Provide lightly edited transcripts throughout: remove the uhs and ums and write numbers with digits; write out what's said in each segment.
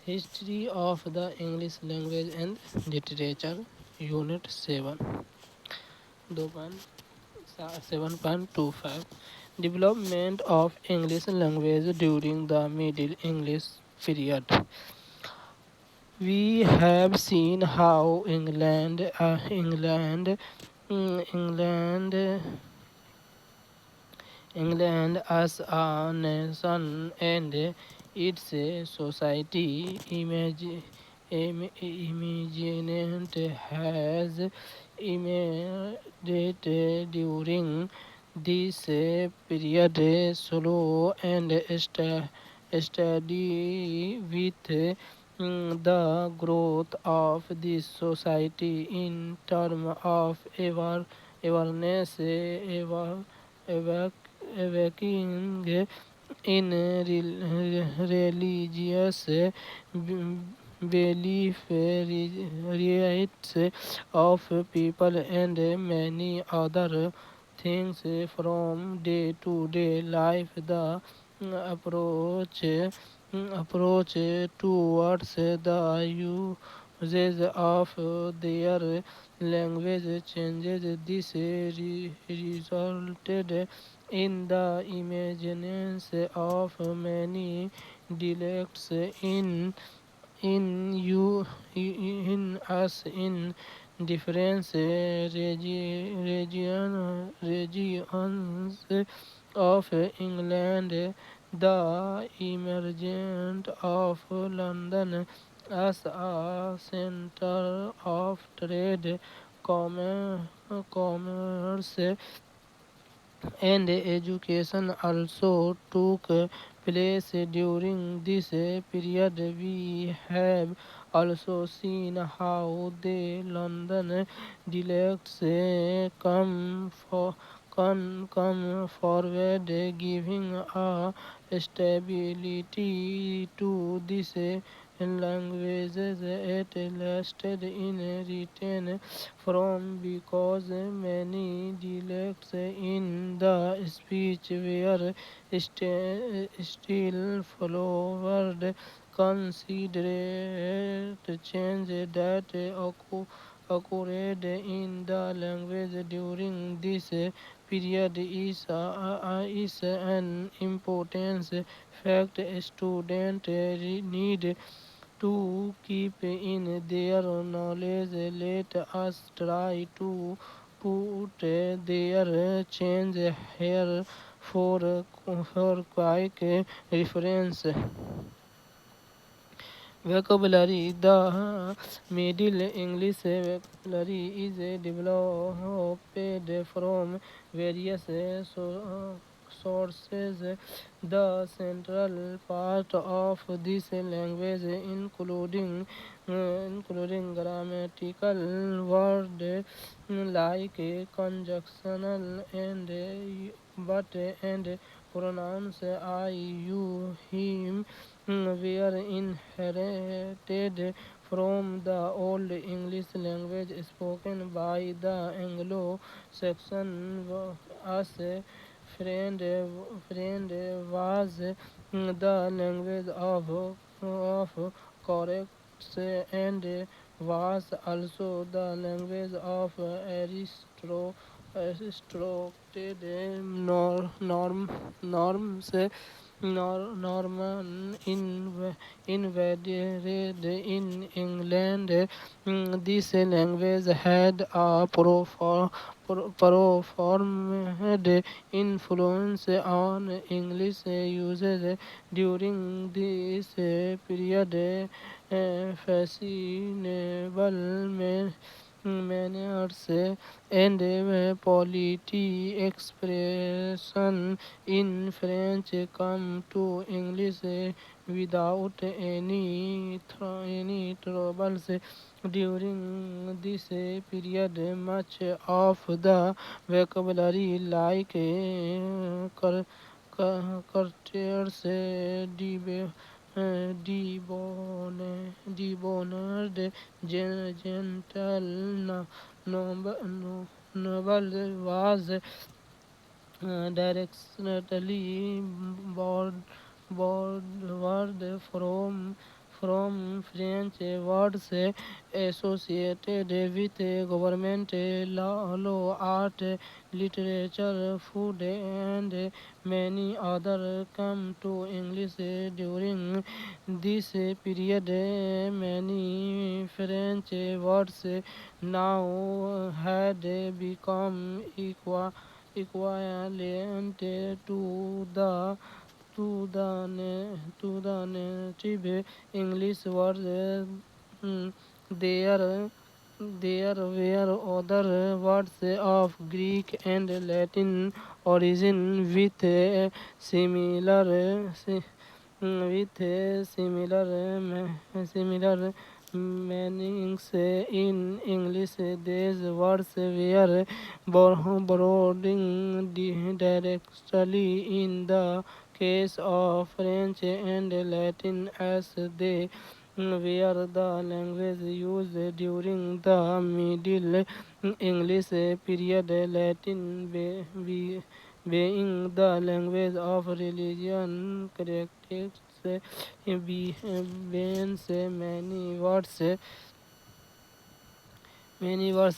History of the English Language and Literature, Unit 7, 7.25. Development of English language during the Middle English period. We have seen how England England as a nation and its society imagined has emerged during this period slow and steady with the growth of this society in terms of awareness, awakening in religious belief, rights of people, and many other things from day to day life. The approach towards the uses of their language changes. This resulted in the emergence of many dialects in you in us in different regions of England. The emergence of London as a center of trade, commerce, and education also took place during this period. We have also seen how the London dialects come forward, giving a stability to these languages at lasted in written form, because many dialects in the speech were still followed. Considerate change that occurred in the language during this period is an important fact. Students need to keep in their knowledge. Let us try to put their change here for quick reference. Vocabulary. The Middle English vocabulary is developed from various sources. The central part of this language, including grammatical words like conjunctional but and pronouns I, you, him, were inherited from the Old English language spoken by the Anglo-Saxon. As friend was the language of corrects and was also the language of Aristotle norms. Norman invaded in England. This language had a profound influence on English usage during this period. Fashionable manners and polite expression in French come to English without any troubles. During this period, much of the vocabulary like courtiers, debonair, gentle, noble was directly borrowed from French words associated with government, law, art, literature, food, and many other come to English during this period. Many French words now had become equivalent to the native English words. mm, There there were other words of Greek and Latin origin with similar meanings in English. These words were borrowed directly in the case of French and Latin as they were the language used during the Middle English period. Latin being the language of religion characteristics means many words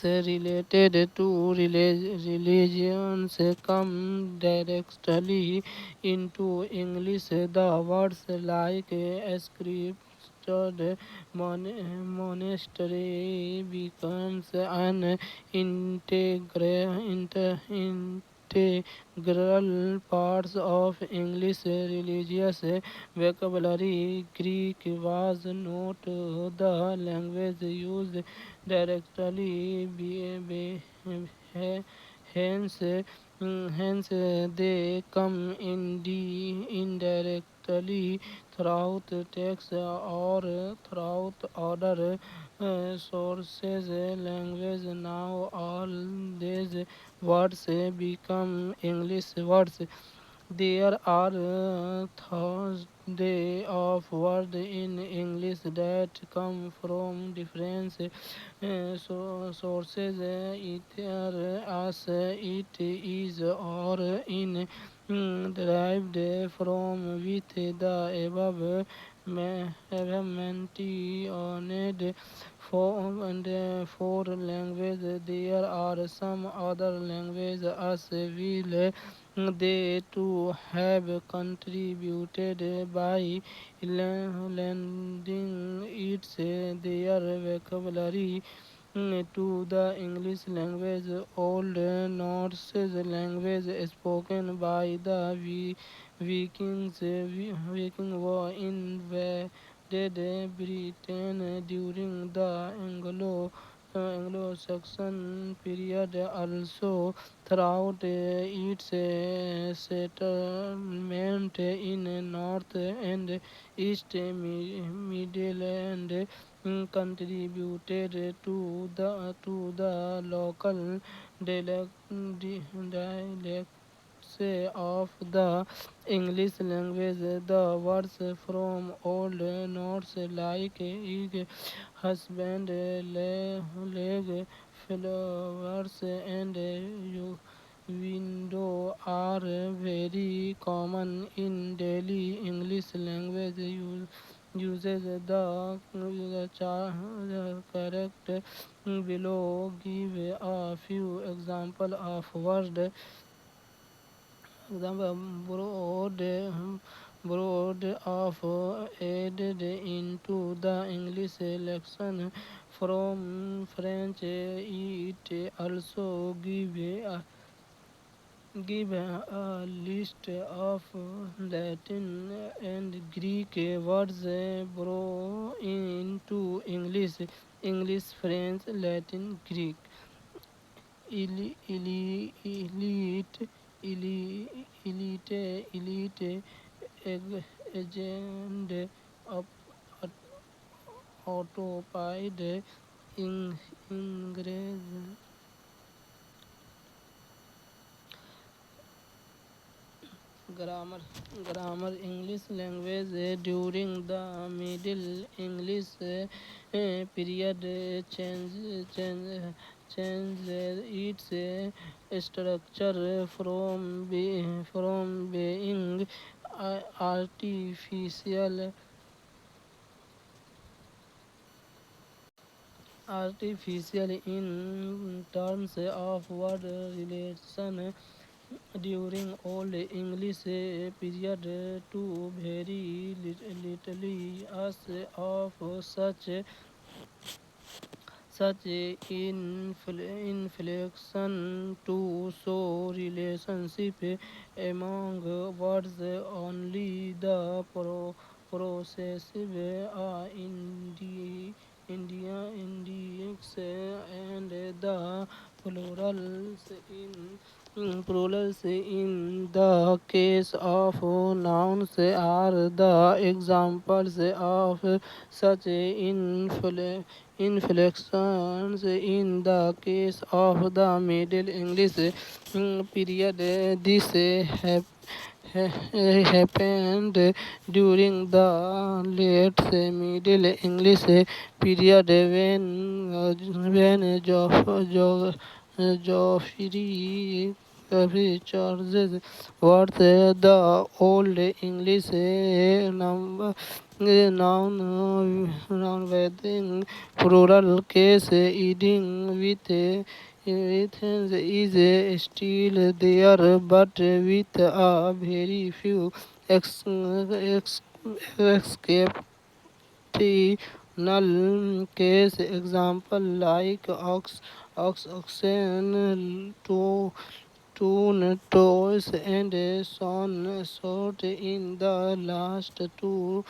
related to religions come directly into English. The words like scripture, monastery becomes an integral parts of English religious vocabulary. Greek was not the language used directly hence they come in indirectly throughout text or throughout other sources. Language now all these words become English words. There are thousands of words in English that come from different sources, either as it is or in derived from with the above mentioned for language. There are some other languages as well. They too have contributed by lending its their vocabulary to the English language. Old Norse language spoken by the Viking war invaded Britain during the Anglo-Saxon period. Also, throughout its settlement in North and East Midland contributed to the local dialects of the English language. The words from Old Norse like egg, husband, leg, flowers, and window are very common in daily English language uses. The correct below give a few example of word. Example broad of added into the English lesson from French. It also give a list of Latin and Greek words brought into English, French, Latin, Greek. Elite, elite, agent, occupied, Ingress. Grammar. Grammar. English language during the Middle English period change its structure from being artificial artificial in terms of word relation during Old English period to very little as of such inflection to show relationship among words only the processive index and the plurals in the case of nouns are the examples of such inflections in the case of the Middle English period. This happened during the late Middle English period when Geoffrey Churches was the Old English noun with plural case ending with is still there, but with a very few exceptional case example like oxen two toes and son short in the last two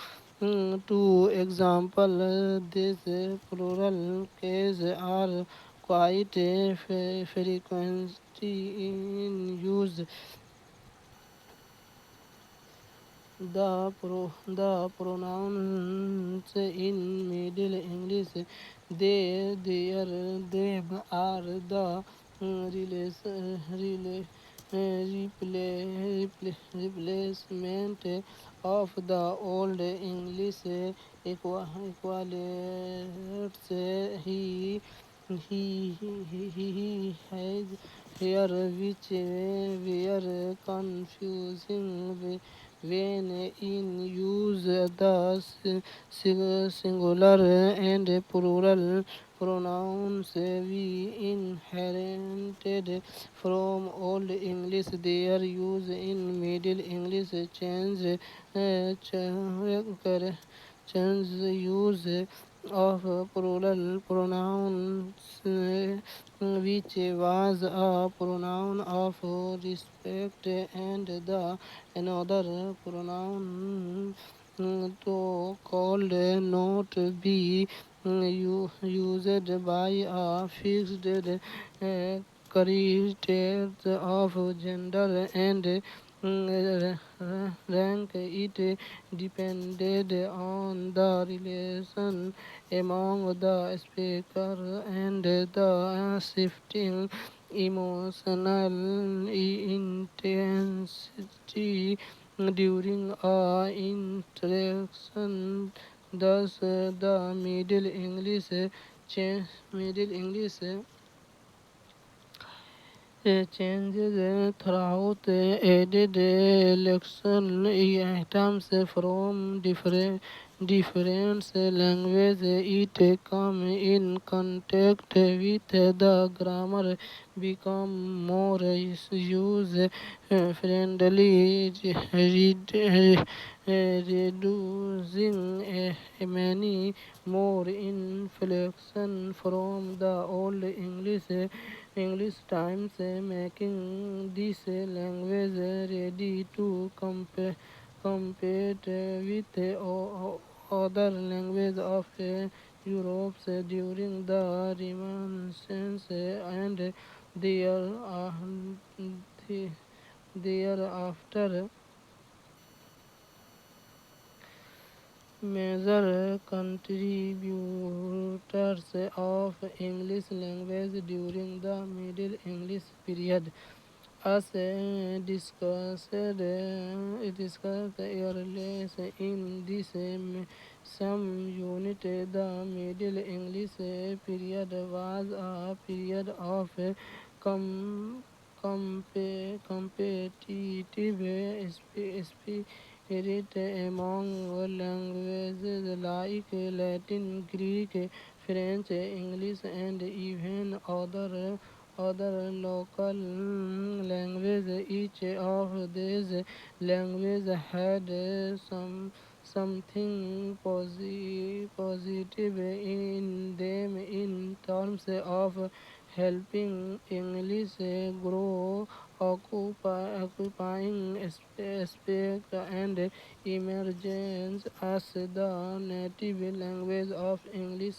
example. These plural cases are quite frequently in use. The pronouns in Middle English, them are the replacement of the Old English equivalents. He has here which were confusing when in use the singular and plural pronouns we inherited from Old English. Their use in Middle English change use of plural pronouns, which was a pronoun of respect, and the another pronoun to called not be used by a fixed criteria of gender and rank. It depended on the relation among the speaker and the shifting emotional intensity during a interaction. Thus, the Middle English changes throughout added election items from different language. It come in contact with the grammar, become more user friendly, reducing many more inflection from the old English times, making this language ready to compete with other languages of Europe during the Renaissance and there, thereafter. Major contributors of English language during the Middle English period. As discussed earlier in this some unit, the Middle English period was a period of com- competitive It among languages like Latin, Greek, French, English, and even other local languages. Each of these languages had something positive in them in terms of helping English grow, occupying space and emergence as the native language of English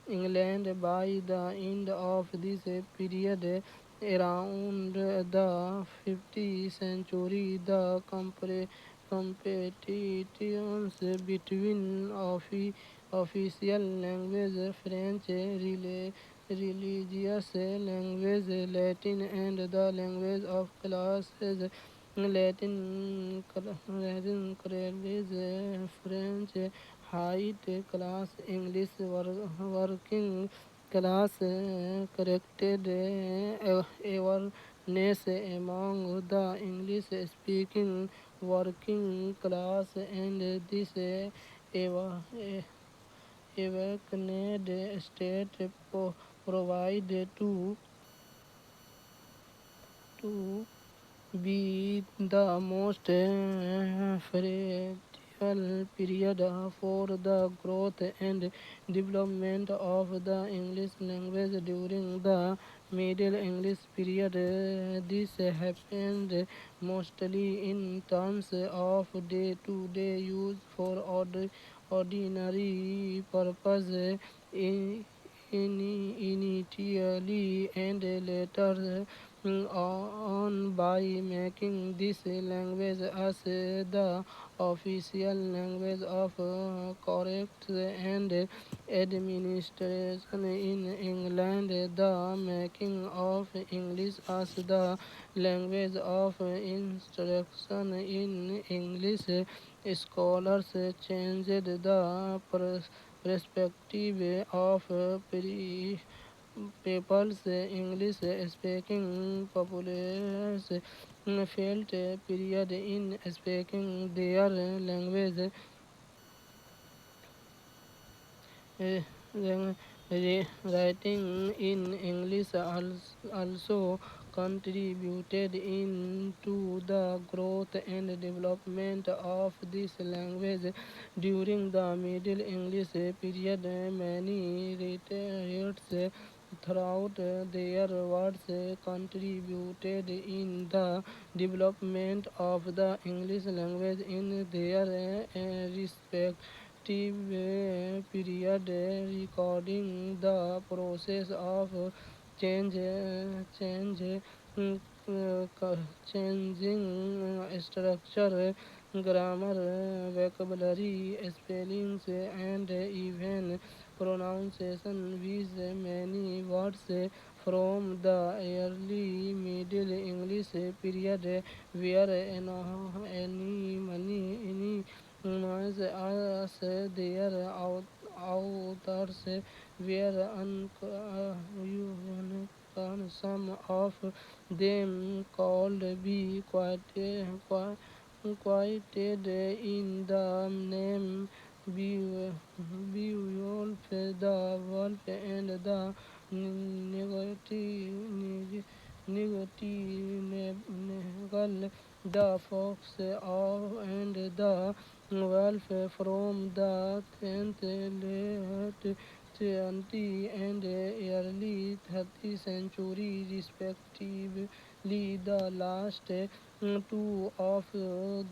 England. By the end of this period, around the 50th century, the competitions between official language French, religious language Latin, and the language of classes Latin college French, high class English, working class corrected awareness among the English speaking working class, and this awakened state provide to be the most fertile period for the growth and development of the English language during the Middle English period. This happened mostly in terms of day-to-day use for ordinary purpose. In, Initially and later on by making this language as the official language of correct and administration in England. The making of English as the language of instruction in English scholars changed the perspective of people's English speaking populace felt period in speaking their language. Uh, Writing in English also contributed into the growth and development of this language during the Middle English period. Many writers throughout their works contributed in the development of the English language in their respective period, recording the process of change, change, mm, changing structure, grammar, vocabulary, spellings, and even pronunciation, with many words from the early Middle English period were any noise as their authors were unicorn. Some of them could be quieted in the name Beowulf, the wolf, and the negative the fox and the wolf from the 10th late 20th and early 30th century respectively. The last two of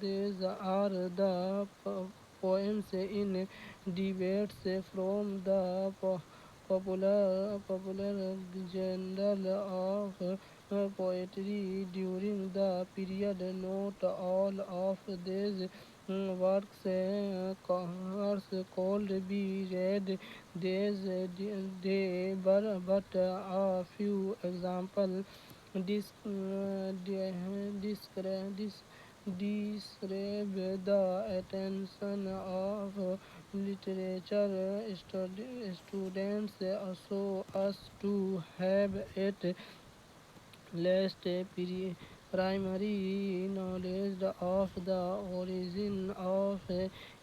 these are the poems in debates from the popular genre of poetry during the period. Not all of these works could be read this day, but a few examples this describe the attention of literature students so as to have it last primary knowledge of the origin of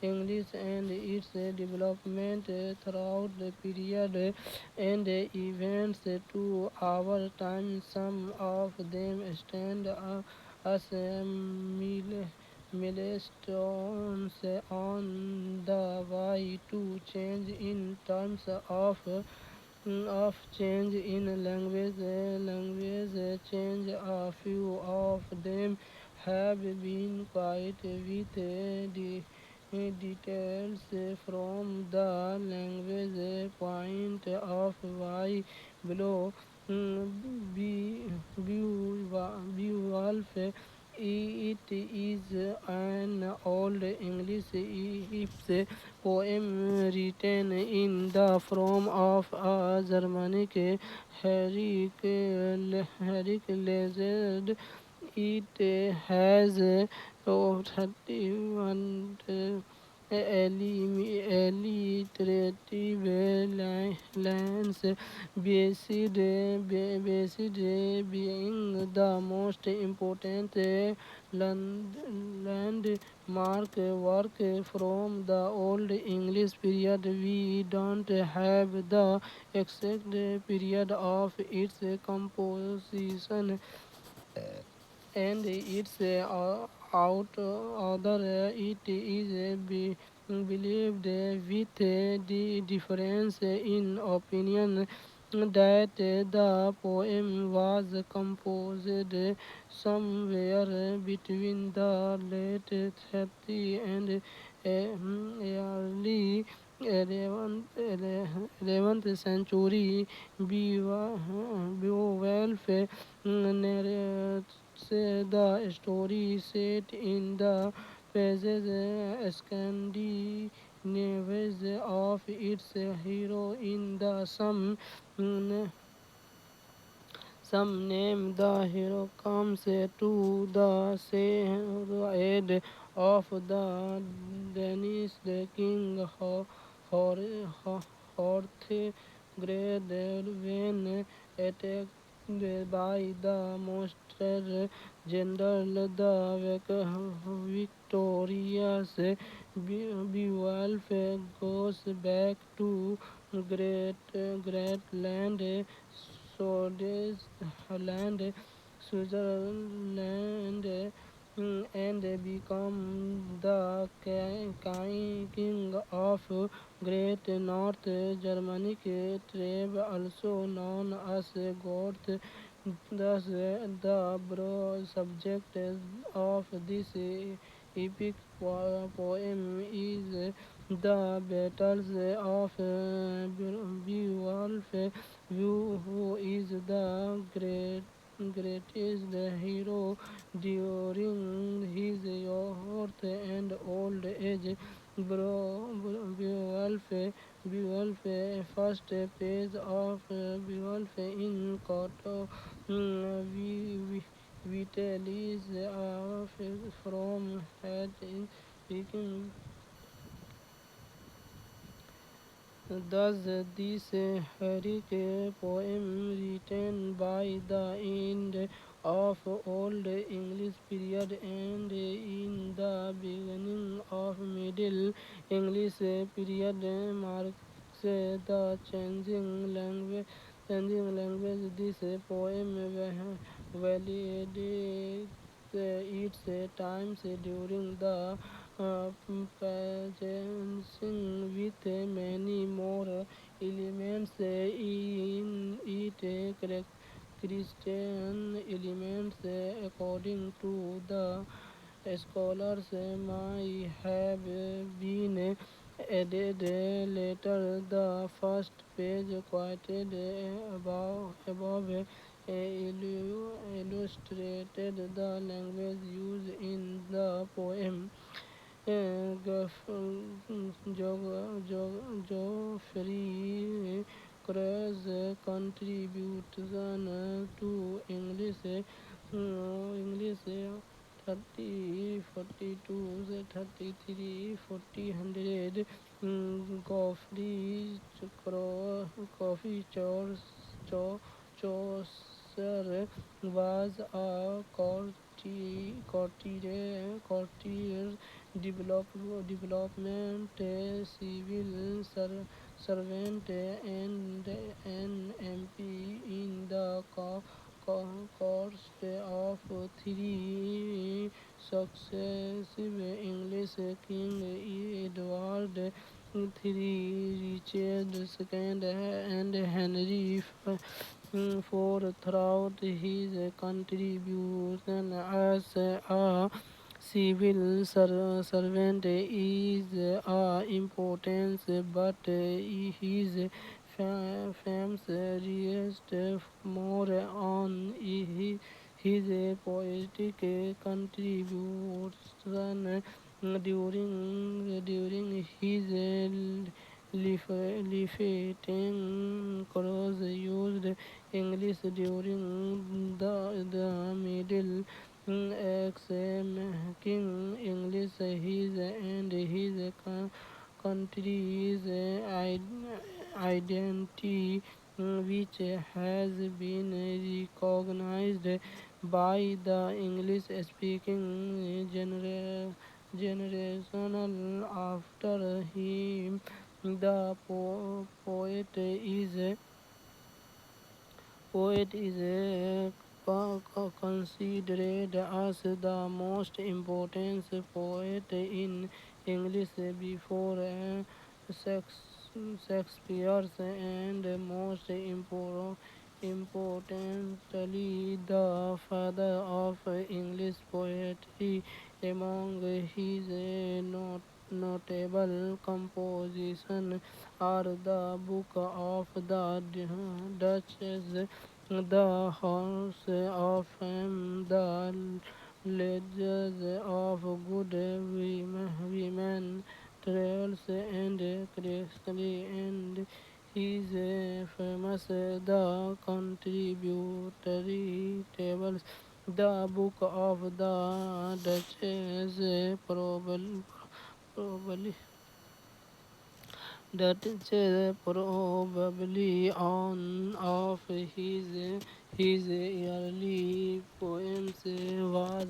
English and its development throughout the period and events to our time. Some of them stand as milestones on the way to change in terms of change in language change. A few of them have been quite with details from the language point of view below. Beowulf, it is an old English epic poem written in the form of a Germanic Herrick legend. It has 31 alliterative lines, based being the most important landmark work from the Old English period. We don't have the exact period of its composition and its author. It is believed with the difference in opinion that the poem was composed somewhere between the late 30 and early 11th century. Beowulf narrates the story set in the pages Scandinavian of its hero in the some name. The hero comes to the aid of the Danish king Horth Great when attacked by the monster general. The victorious Beowulf goes back to Great Land, Swedish land, Switzerland, and become the king of Great North Germanic tribe, also known as Goth. Thus, the broad subject of this epic poem is the battles of Beowulf, who is the greatest hero during his youth and old age. Beowulf, first page of Beowulf in Koto Vitalis from head in speaking. Thus, this heroic poem written by the end of Old English period and in the beginning of Middle English period marks the changing language. This poem validates its times during the pageant with many more elements in it. Christian elements, according to the scholars, might have been added later. The first page quoted above illustrated the language used in the poem. Geoffrey Krauss contribution to English 30, 42, 33, 40, 100. Geoffrey Chaucer Spencer was a courtier, development civil servant, and an MP in the course of three successive English king Edward III, Richard II, and Henry IV. Throughout his contribution as a civil servant is important, but his fame rests more on his poetic contribution during his Lifting cross used English during the Middle Ages, making English his and his country's identity, which has been recognized by the English-speaking generation after him. The poet is considered as the most important poet in English before Shakespeare, and most importantly, the father of English poetry. Among his notable compositions are the Book of the Duchess, the Horse of Fame, the Legends of Good Women, Tales and Christy, and his famous The Contributory Tables. The Book of the Duchess probably that is probably one of his early poems was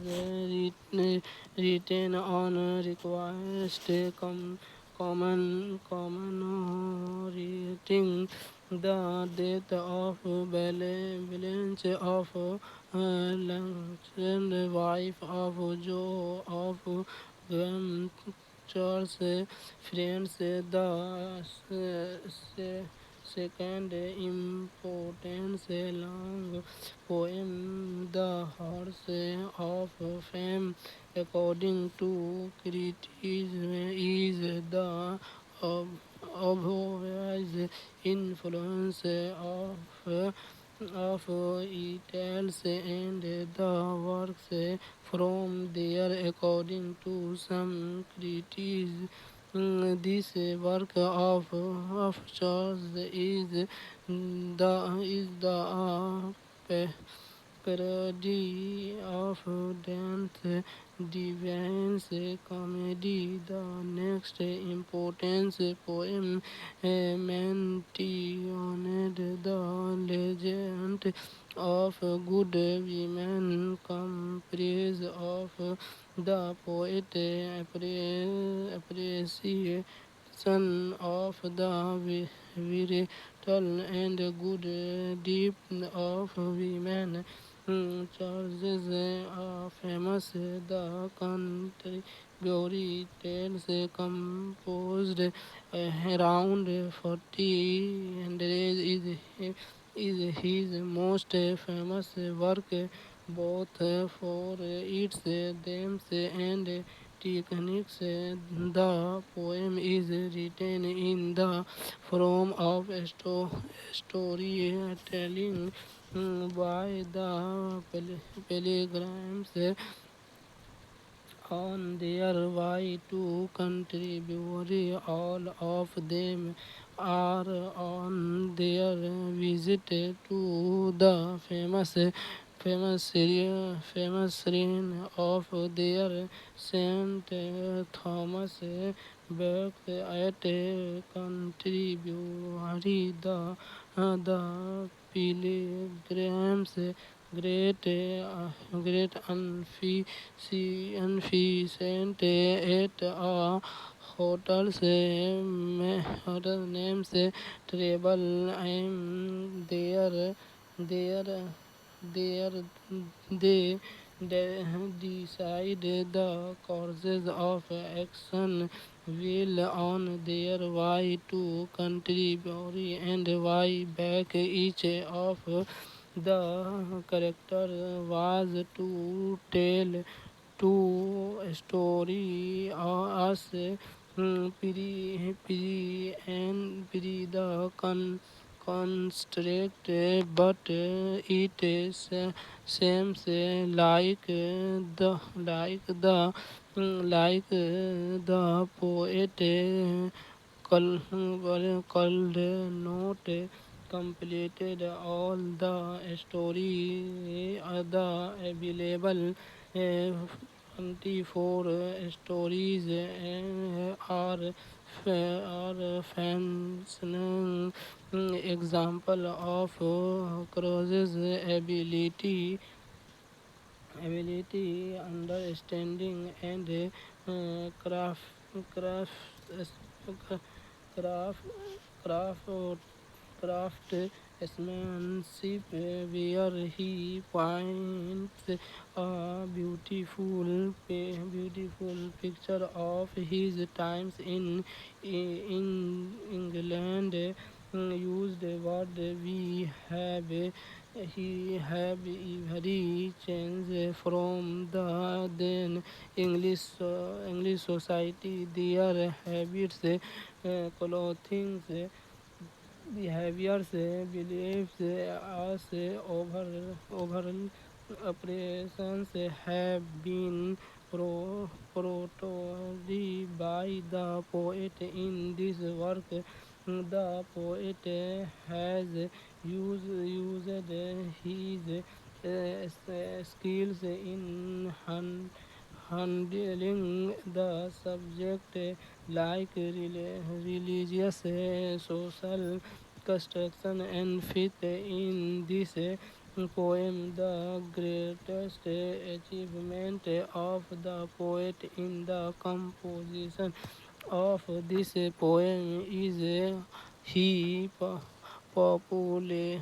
written on request, commemorating the death of Blanche of Lancashire, wife of Joe of Charles friends. The second important long poem, The Horse of Fame, according to critics, is the obvious influence of Italians and the works from there. According to some critics, this work of Charles the parody of dance divines comedy. The next important poem mentioned the legend of good women, comprised of the poet appreciation of the vital and good deep of women. Charles famous the country glory tales composed around 40 and is his most famous work, both for its themes and techniques. The poem is written in the form of storytelling by the pilgrims on their way to Canterbury. All of them are on their visit to the famous shrine of their Saint Thomas. back at Canterbury, the pilgrims great unfeasant at a hotel names Treble. I'm there there they decide the courses of action will on their way to Canterbury and why back each of the character was to tell two story us pre the construct but it is seems like the poet called not completed all the story the available 24 stories are functional example of Croz's understanding and craft craft craft craft craftsmanship where he paints a beautiful picture of his times in England used what we have he have very changed from the then English society their habits clothing behaviors, beliefs, as overall operations have been portrayed by the poet in this work. The poet has used his skills in handling the subject like religious, social construction and faith in this poem. The greatest achievement of the poet in the composition of this poem is he popularized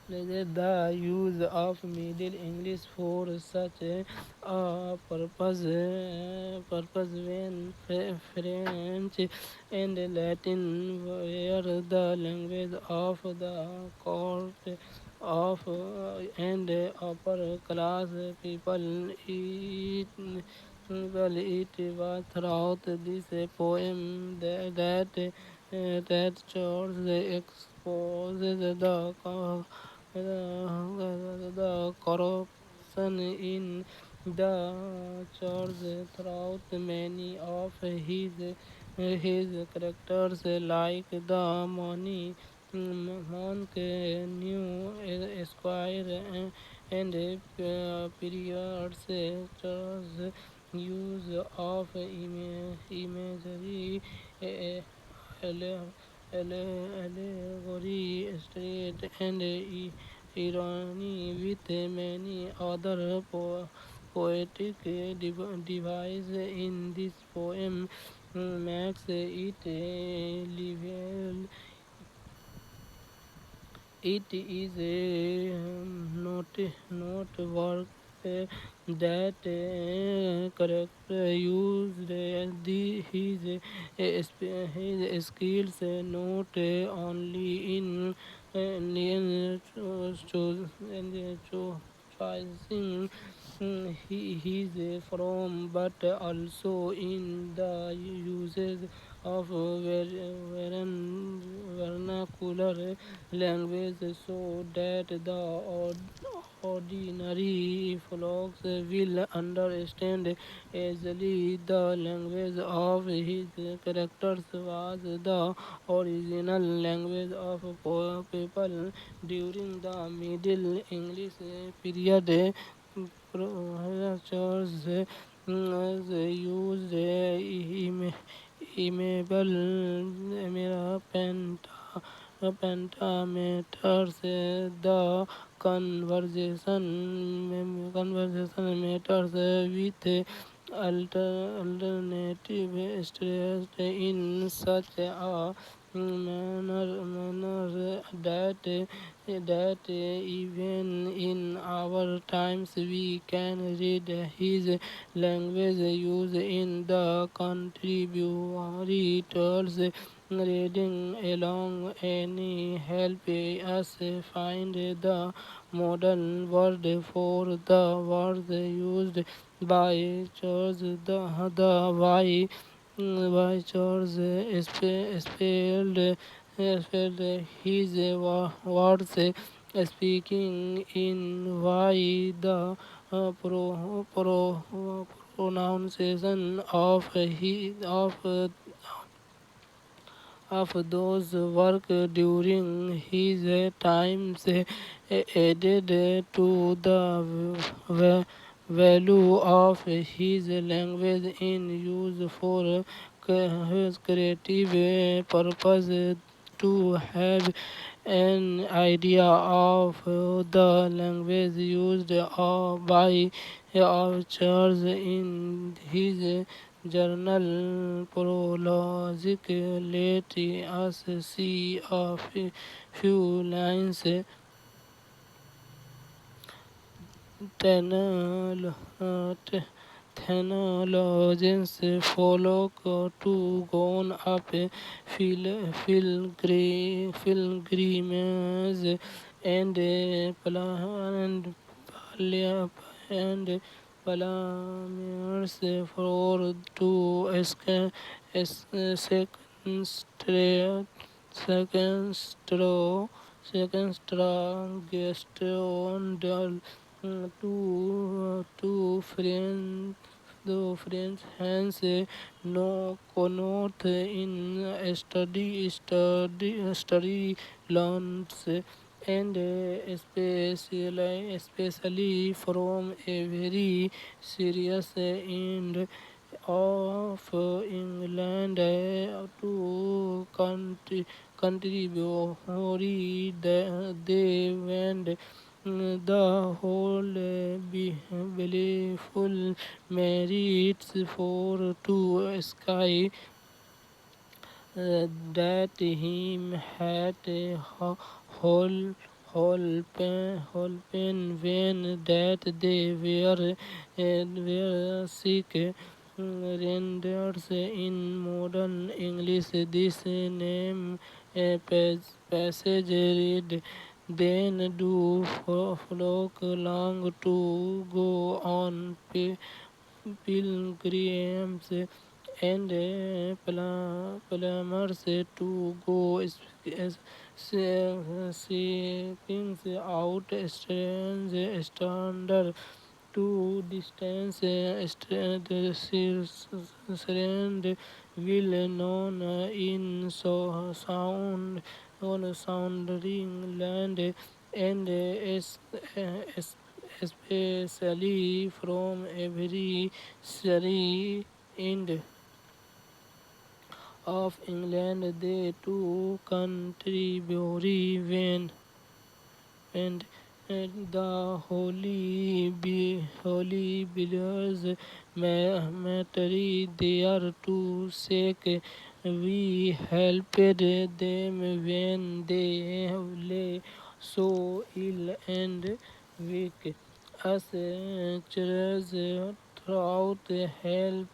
the use of Middle English for such a purpose when French and Latin were the language of the court of and upper class people. It was throughout this poem that George exposes the corruption in the church throughout many of his characters like the monk, new esquire, and periods church use of imagery, alle- allegory, straight and irony with many other poetic devices in this poem makes it livable. It is a not work that character used his skills not only in choosing his from but also in the uses of vernacular language so that the ordinary folks will understand easily. The language of his characters was the original language of people during the Middle English period. Professors used email pentameters. The conversation matters with alternative stressed in such a manner that even in our times we can read his language use in the contributory tools. Reading along any help us find the modern word for the words used by Charles. The by Charles spelled his words, speaking in why the pronunciation of those work during his times added to the value of his language in use for his creative purpose. To have an idea of the language used by Charles in his journal prologic. Let us see a few lines. Tenol, Theologians follow to go up pilgrimage and Palya- and Palameres for to second straight second straw second straw guest on the two friends the French hence no connote in study learns and especially from a very serious end of England to contributory. They went the whole believable merits for to sky that him had a whole pen when that they were sick. Renders in modern English this name passage read then do flock long to go on pilgrims and plumbers to go seeking out strange standard to distance surrender will known in sounding land and especially from every city end of England. They two contributary when the holy believers mattery there to sake. We helped them when they lay so ill and weak. Us churches throughout help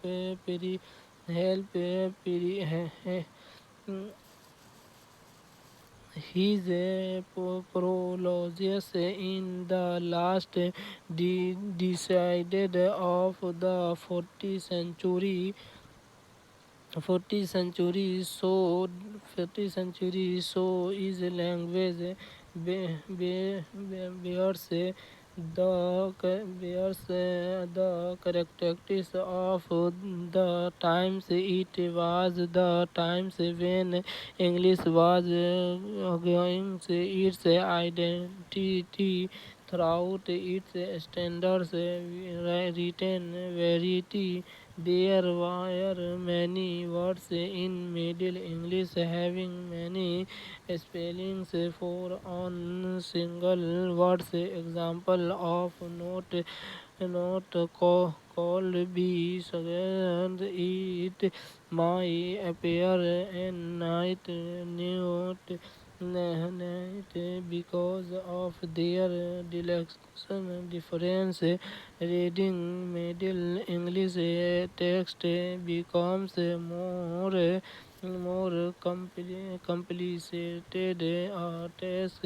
his prologues in the last decided of the 40th century. So 40th century so is language bears the characteristics of the times. It was the times when English was going its identity throughout its standards written variety. There were many words in Middle English having many spellings for on single words. Example of not called be suggested it might appear and night note night because of their direction difference. Reading Middle English text becomes more complicated. Task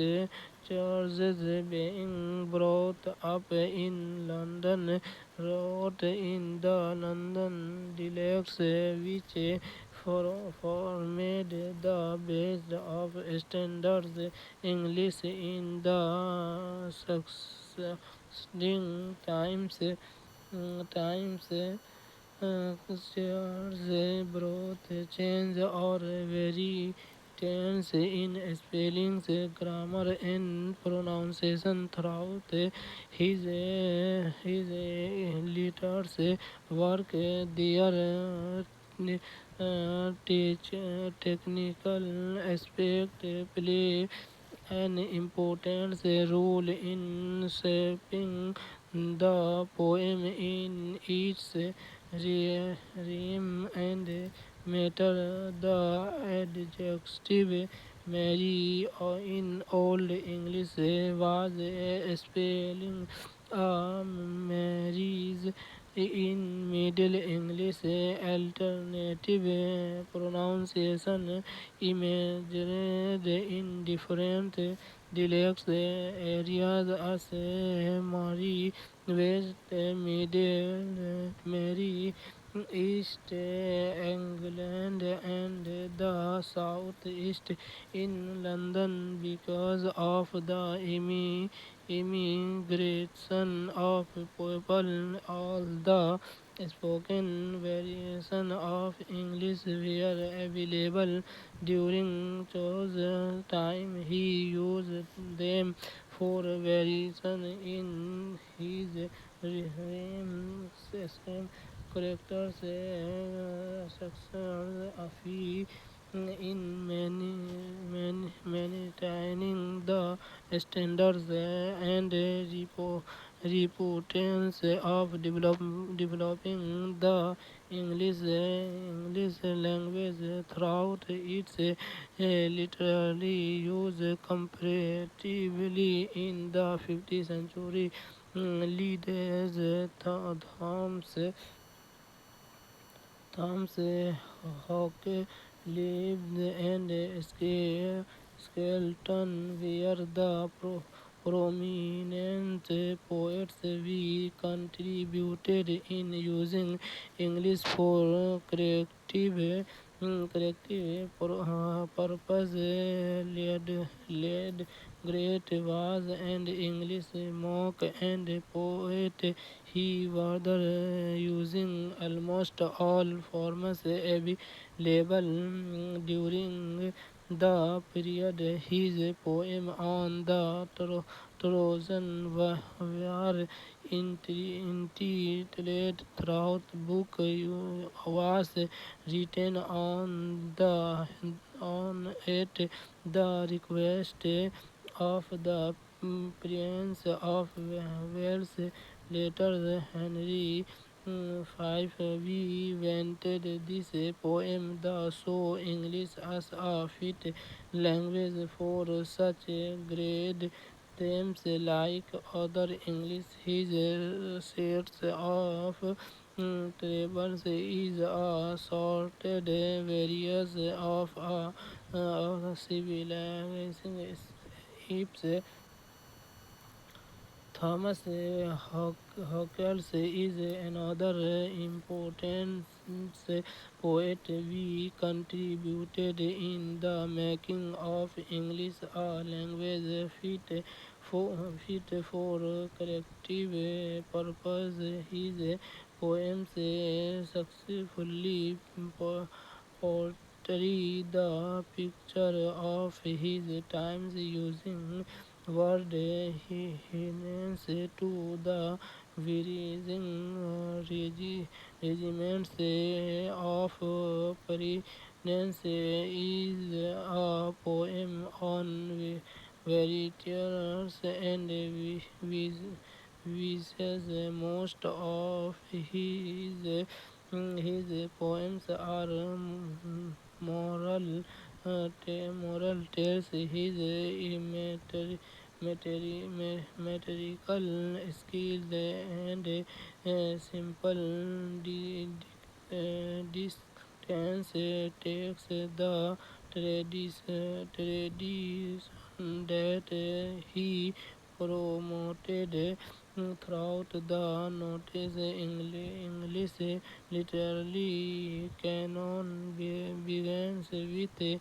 charges being brought up in London wrote in the London dialects, which formed the base of standard English in the succeeding times. Cultures both change or vary tense in spellings, grammar, and pronunciation throughout his letters work. Their technical aspect play an important role in shaping the poem in its rhyme and meter. The adjective Mary in Old English was a spelling marries in Middle English alternative pronunciation imagined in different dialects areas as Mary West Middle Mary East England and the South East in London because of the immigration of people. All the spoken variation of English were available during Cho's time. He used them for variation in his system characters sections of in maintaining the standards and reputations of developing the English language throughout its literary use comparatively in the 15th century. Leaders Thomas Hawke lived and Skelton were the prominent poets. We contributed in using English for corrective purpose. Led great was an English monk and poet. He was using almost all forms available during the period. His poem on the Trojan were entitled throughout book was written on it the request of the Prince of Wales. Later Henry V invented this poem the so English as a fit language for such great themes like other English. His sets of tables is a sorted various of civilizing ships. Thomas Hawkes is another important poet. We contributed in the making of English a language fit for collective purpose. His poems successfully portray the picture of his times using were hence to the varying regiments of Prince is a poem on various and wishes. Most of his poems are moral tales. His mathematical skills and simple distance takes the tradition that he promoted throughout the notice. English literally canon begins with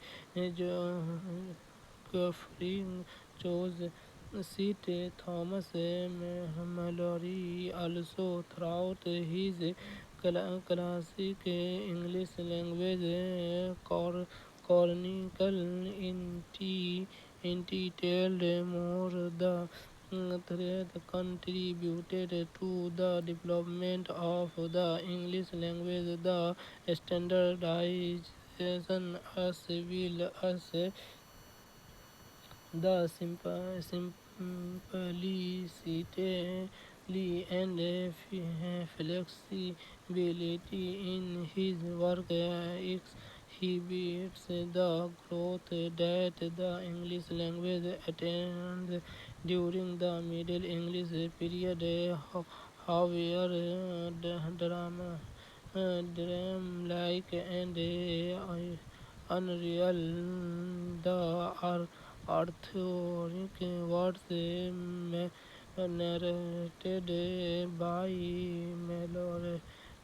Geoffrey chose St. Thomas Mallory also throughout his classic English language chronicle entitled more the thread contributed to the development of the English language. The standardization as well as the simplicity and flexibility in his work exhibits the growth that the English language attained during the Middle English period. However, dream-like and unreal, the Arthuric words narrated by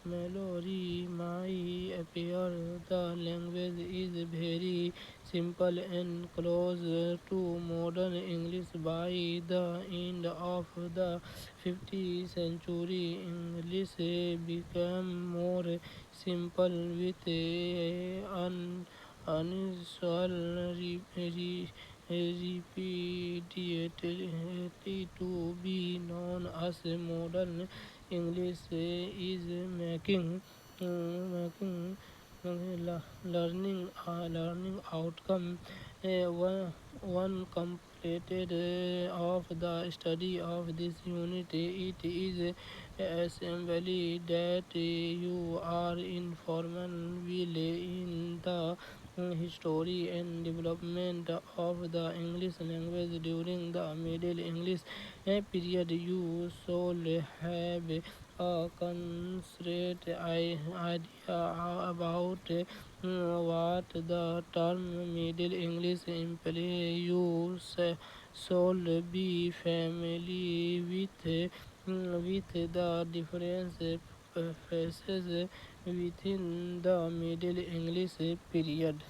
Mallory may appear. The language is very simple and close to modern English. By the end of the 15th century, English became more simple with unusual rapidity to be known as modern English is making learning outcome one completed of the study of this unit. It is assembly that you are informed will in the history and development of the English language during the Middle English period. You should have a concrete idea about what the term Middle English implies. You should be familiar with the different phases within the Middle English period.